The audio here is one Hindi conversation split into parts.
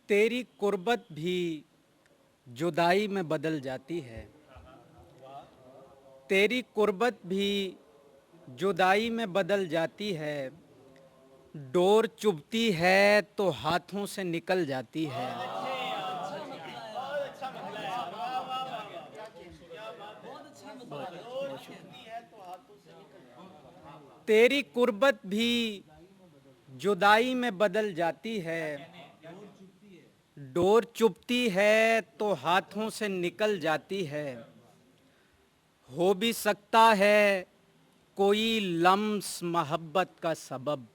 तेरी कुर्बत भी जुदाई में बदल जाती है। तेरी कुर्बत भी जुदाई में बदल जाती है। डोर चुभती है तो हाथों से निकल जाती है। तेरी कुर्बत भी जुदाई में बदल जाती है। डोर चुभती है तो हाथों से निकल जाती है। हो भी सकता है कोई लम्स मोहब्बत का सबब।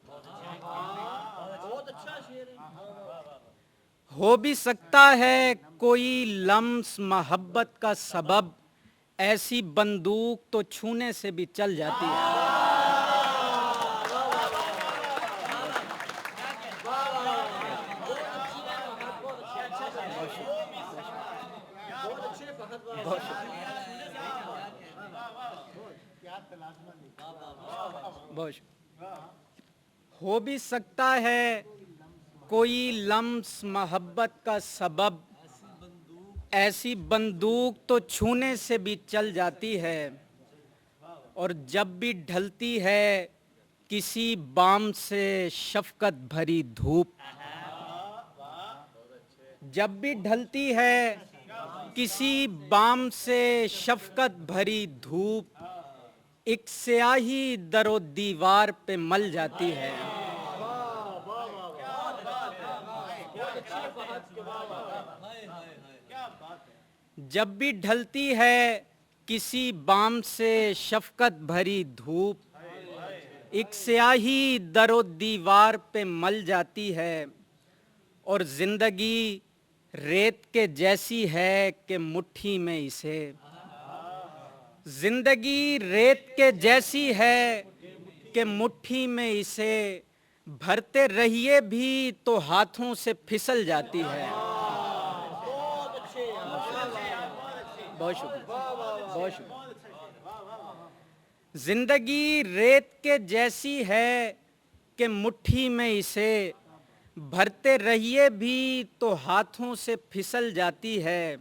हो भी सकता है कोई लम्स मोहब्बत का सबब। ऐसी बंदूक तो छूने से भी चल जाती है। बहुत हो भी सकता है कोई लम्स मोहब्बत का सबब। ऐसी बंदूक तो छूने से भी चल जाती है। और जब भी ढलती है किसी बाम से शफकत भरी धूप। जब भी ढलती है किसी बाम से शफकत भरी धूप। एक स्याही दरो दीवार पे मल जाती है। जब भी ढलती है किसी बाम से शफकत भरी धूप। एक स्याही दरो दीवार पे मल जाती है। और जिंदगी रेत के जैसी है कि मुट्ठी में इसे। जिंदगी रेत के जैसी है कि मुट्ठी में इसे। भरते रहिए भी तो हाथों से फिसल जाती है। बहुत शुक्रिया, बहुत शुक्रिया। जिंदगी रेत के जैसी है कि मुट्ठी में इसे। भरते रहिए भी तो हाथों से फिसल जाती है।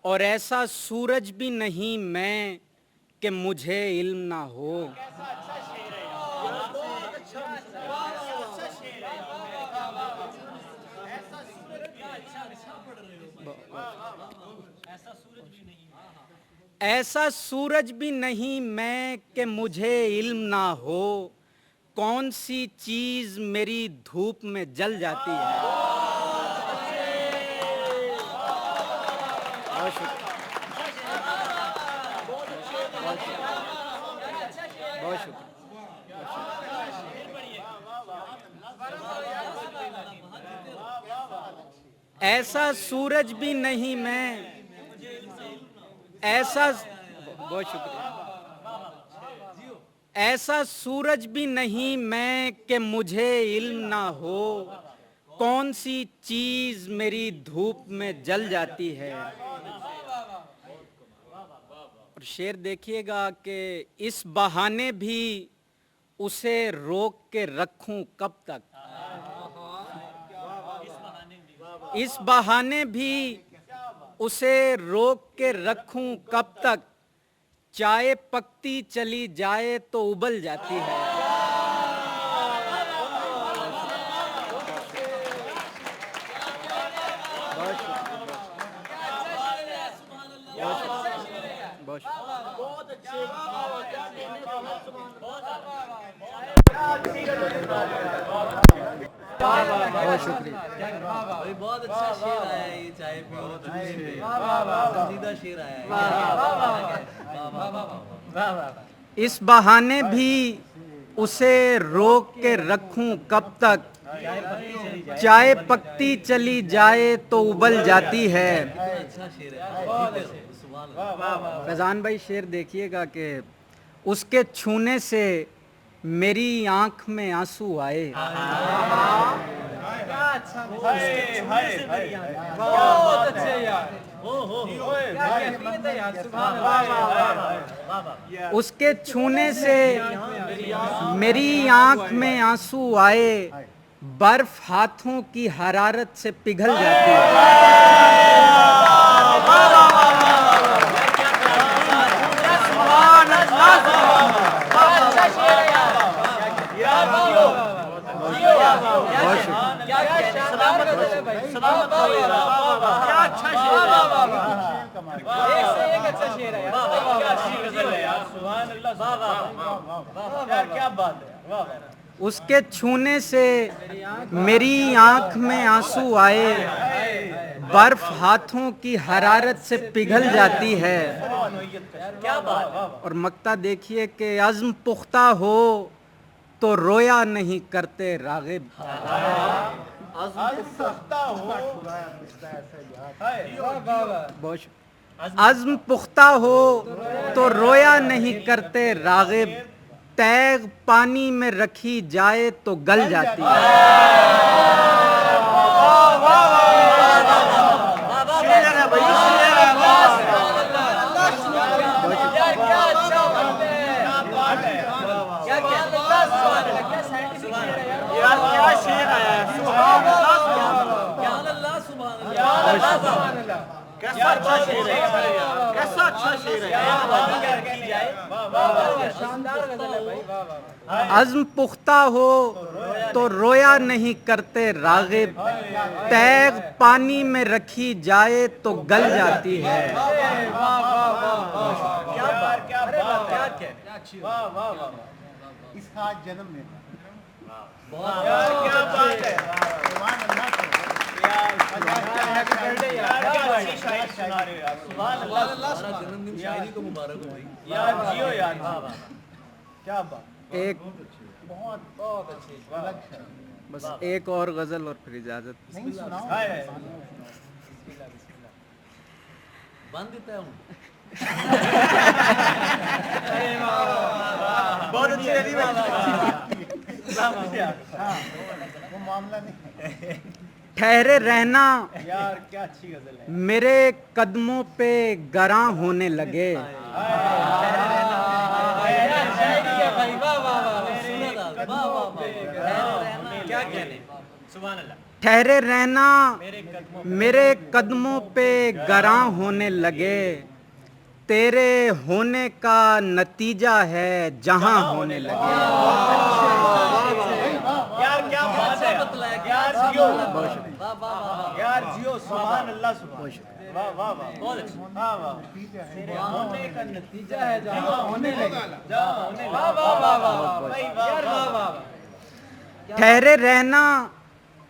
और ऐसा सूरज भी नहीं मैं कि मुझे इल्म ना हो। ऐसा सूरज भी नहीं मैं कि मुझे इल्म ना हो। कौन सी चीज मेरी धूप में जल जाती है। बहुत शुक्रिया, बहुत शुक्रिया। ऐसा सूरज भी नहीं मैं, ऐसा, बहुत शुक्रिया। ऐसा सूरज भी नहीं मैं कि मुझे इल्म ना हो। कौन सी चीज मेरी धूप में जल जाती है। और शेर देखिएगा कि इस बहाने भी उसे रोक के रखूं कब तक। इस बहाने भी उसे रोक के रखूं कब तक। चाय पकती चली जाए तो उबल जाती है। बहुत अच्छे, बहुत शुक्रिया। बहुत अच्छा शेर आया है ये चाय पे और पसंदीदा शेर आया है। इस बहाने भी उसे रोक के रखूं कब तक। चाय पकती चली जाए तो उबल जाती है। अच्छा शेर है। फैजान भाई शेर देखिएगा कि उसके छूने से मेरी आंख में आंसू आए। उसके छूने से मेरी आंख में आंसू आए। बर्फ हाथों की हरारत से पिघल जाती है। उसके छूने से मेरी आंख में आंसू आए, बर्फ हाथों की हरारत से पिघल जाती है। और मक्ता देखिए कि अज़्म पुख्ता हो तो रोया नहीं करते रागिब। अज़्म पुख्ता हो तो रोया नहीं करते रागिब, तैग पानी में रखी जाए तो गल जाती है। अज़्म पुख्ता हो तो रोया नहीं करते रागिब, तैग पानी में रखी जाए तो गल जाती है। इस खास जन्म में जन्मदिन शायरी को मुबारक हो भाई। यार जियो यार, क्या बात, एक बहुत बहुत अच्छी लक्ष्य। बस एक और गजल और फिर इजाजत। नहीं सुनाओ, बांध देता हूँ। बहुत अच्छी रही वो मामला नहीं। ठहरे रहना यार क्या अच्छी गजल है। मेरे कदमों पे गरां होने लगे, क्या कहने, सुभान अल्लाह। ठहरे रहना मेरे कदमों पे गरां होने लगे, तेरे होने का नतीजा है जहां होने लगे। यार क्या बात है यार, जियो यार, जियो, सुभान अल्लाह, सुभान, वाह वाह वाह, बहुत अच्छा, वाह वाह, तेरे होने का नतीजा है जहां होने लगे, जहां होने लगे, वाह वाह वाह वाह यार, वाह वाह। ठहरे रहना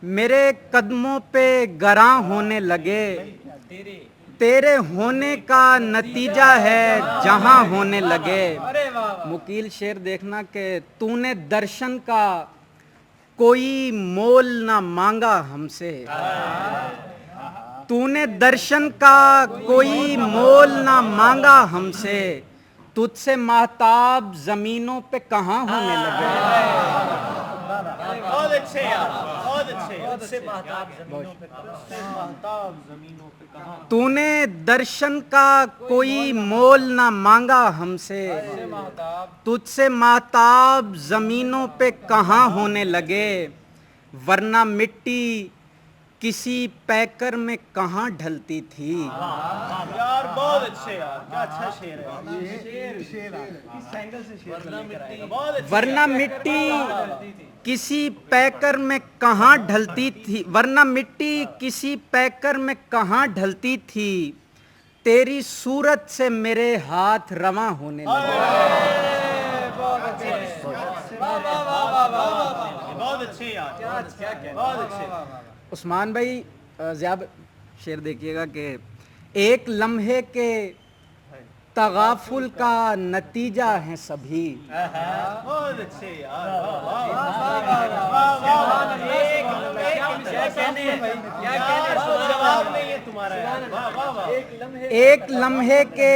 मेरे कदमों पे गरां होने लगे, तेरे होने का नतीजा है जहां होने लगे। मुकील शेर देखना कि तूने दर्शन का कोई मोल ना मांगा हमसे, तूने दर्शन का कोई मोल ना मांगा हमसे, तुझसे महताब जमीनों पे कहाँ होने लगे। बहुत अच्छे यार, बहुत अच्छे, तुझसे महताब जमीनों पे कहाँ। तूने दर्शन का कोई मोल ना मांगा हमसे, तुझसे महताब जमीनों पे कहाँ होने लगे, वरना मिट्टी किसी पैकर में कहाँ ढलती थी। यार बहुत अच्छे यार, क्या अच्छा शेर है, शेर किस एंगल से शेर लेकर आए, बहुत अच्छे। वरना मिट्टी किसी पैकर में कहाँ ढलती थी, वरना मिट्टी किसी पैकर में कहाँ ढलती थी, तेरी सूरत से मेरे हाथ रवां होने लगे। बहुत अच्छे यार, बहुत अच्छे। उस्मान भाई ज़्यादा शेर देखिएगा कि एक लम्हे के तगाफुल का नतीजा है सभी। बहुत अच्छे यार, जवाब नहीं है तुम्हारा यार। एक लम्हे के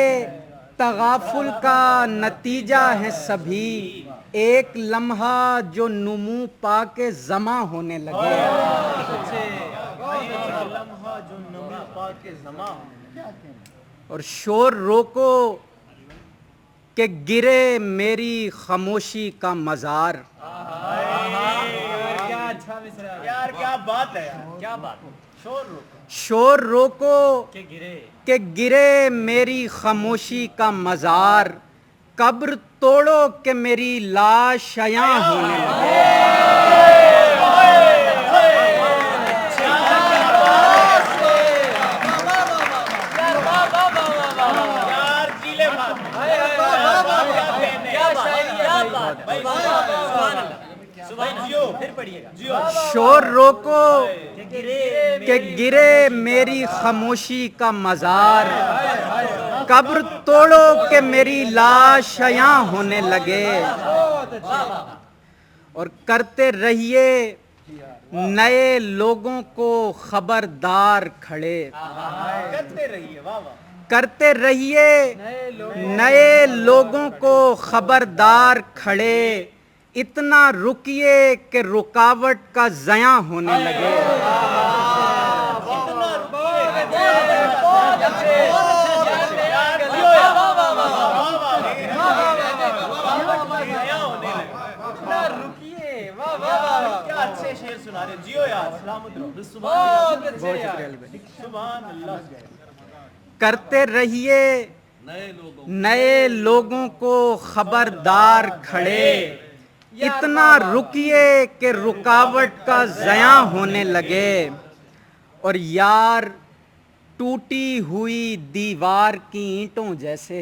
तगाफुल का नतीजा है सभी, एक लम्हा जो नुमू पाके जमा होने लगे। लम्हा जो नमी पाके जमा। और शोर रोको कि गिरे मेरी खामोशी का मजार, क्या अच्छा यार क्या बात है यार, क्या बात, शोर रोको शोर रोको गिरे, कि गिरे मेरी खामोशी का मजार, कब्र तोड़ो कि मेरी लाश शयां होने लगे। यार गीले बात, क्या शायरी, क्या बात, भाई जियो, फिर पढ़िएगा जियो। शोर रोको कि गिरे मेरी खामोशी का मजार, कब्र तोड़ो कि मेरी लाश शयां होने लगे। और करते रहिए नए लोगों को खबरदार खड़े, करते रहिए, वाह वाह, करते रहिए नए लोगों को खबरदार खड़े, इतना रुकिए कि रुकावट का ज़यां होने लगे। क्या अच्छे शेर सुना रहे, जियो यार, सलामत रहो, सुभान अल्लाह। करते रहिए नए लोगों को खबरदार खड़े, इतना रुकिए कि रुकावट का ज़यां होने लगे। और यार टूटी हुई दीवार की ईंटों जैसे,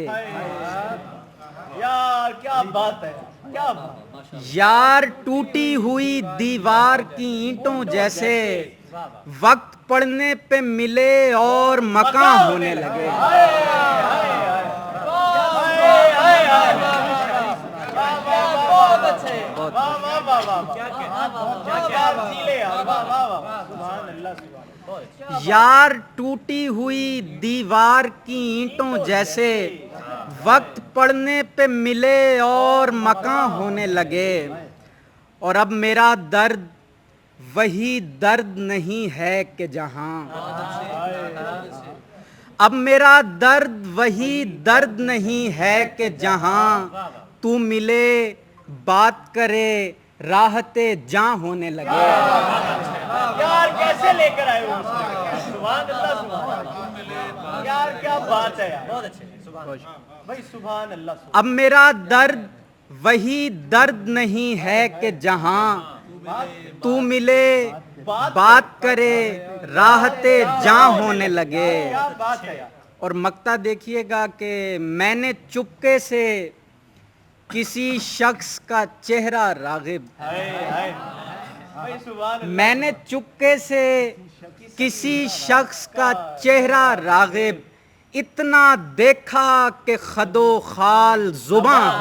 यार क्या बात है, क्या बात, यार टूटी हुई दीवार की ईंटों जैसे, वक्त पड़ने पे मिले और मकां होने लगे। यार टूटी हुई दीवार की ईंटों जैसे, वक्त पड़ने पे मिले और मकां होने लगे। और अब मेरा दर्द वही दर्द नहीं है कि जहां, अब मेरा दर्द वही दर्द नहीं है कि जहां तू मिले बात करे राहते जां होने लगे। यार कैसे लेकर आए हो, सुभान अल्लाह, सुभान, यार क्या बात है यार, बहुत अच्छे भाई, सुभान अल्लाह। अब मेरा दर्द वही दर्द नहीं है कि जहां तू मिले बात करे राहते जां होने लगे। क्या बात है यार, और मक्ता देखिएगा कि मैंने चुपके से किसी शख्स का चेहरा रागिब, भाई सुभान अल्लाह, मैंने चुपके से किसी शख्स का चेहरा रागिब, इतना देखा कि खदो खाल जुबां।